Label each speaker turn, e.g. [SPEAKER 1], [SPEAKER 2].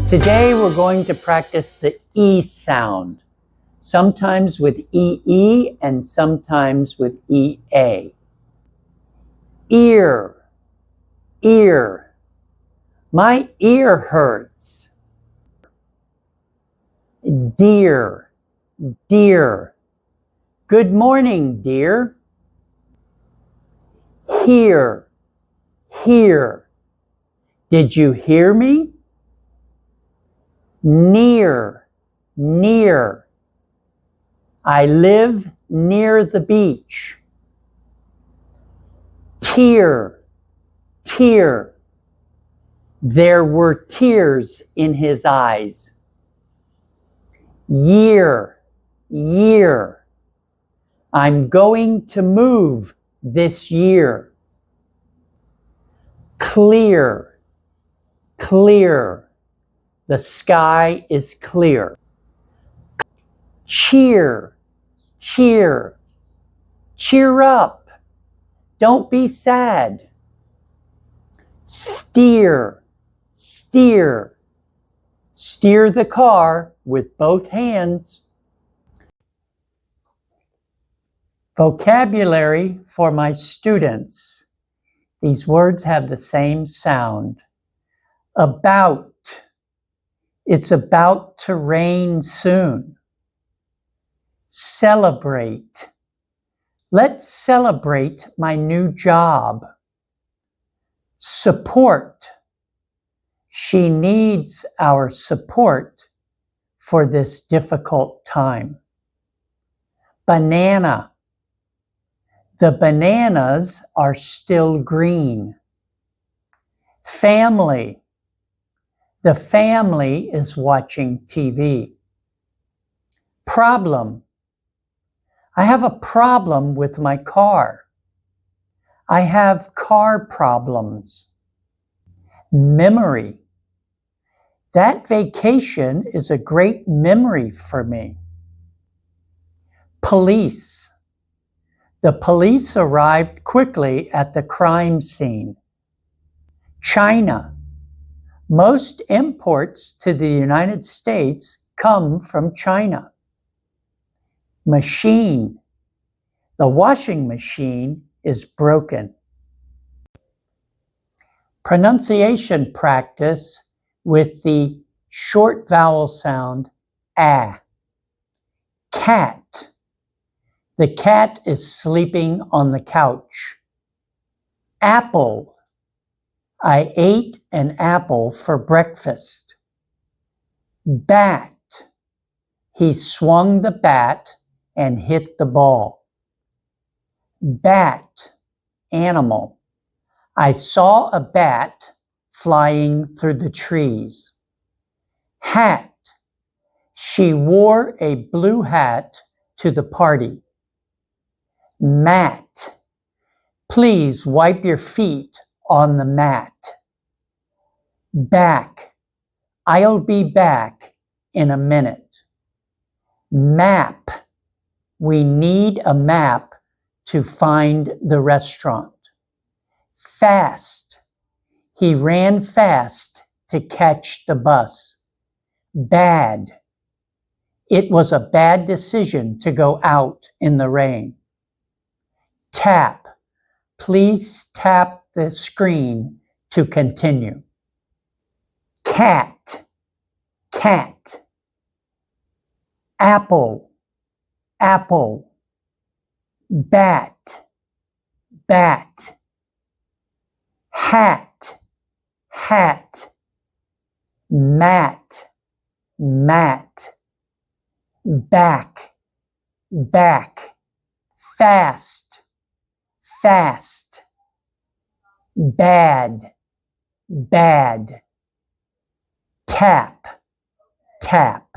[SPEAKER 1] Today we're going to practice the E sound, sometimes with EE and sometimes with EA. Ear, ear. My ear hurts. Dear, dear. Good morning, dear. Hear, hear. Did you hear me? Near, near. I live near the beach. Tear, tear. There were tears in his eyes. Year, year. I'm going to move this year. Clear, clear. The sky is clear. Cheer, cheer. Cheer up. Don't be sad. Steer, steer. Steer the car with both hands. Vocabulary for my students. These words have the same sound. About. It's about to rain soon. Celebrate. Let's celebrate my new job. Support. She needs our support for this difficult time. Banana. The bananas are still green. Family. The family is watching TV. Problem. I have a problem with my car. I have car problems. Memory. That vacation is a great memory for me. Police. The police arrived quickly at the crime scene. China. Most imports to the United States come from China. Machine. The washing machine is broken. Pronunciation practice with the short vowel sound A. Cat. The cat is sleeping on the couch. Apple. I ate an apple for breakfast. Bat. He swung the bat and hit the ball. Bat. Animal. I saw a bat flying through the trees. Hat. She wore a blue hat to the party. Mat. Please wipe your feet on the mat. Back. I'll be back in a minute. Map. We need a map to find the restaurant. Fast. He ran fast to catch the bus. Bad. It was a bad decision to go out in the rain. Tap. Please tap the screen to continue. Cat. Cat. Apple. Apple. Bat. Bat. Hat. Hat. Mat. Mat. Back. Back. Fast. Fast. Bad. Bad. Tap. Tap.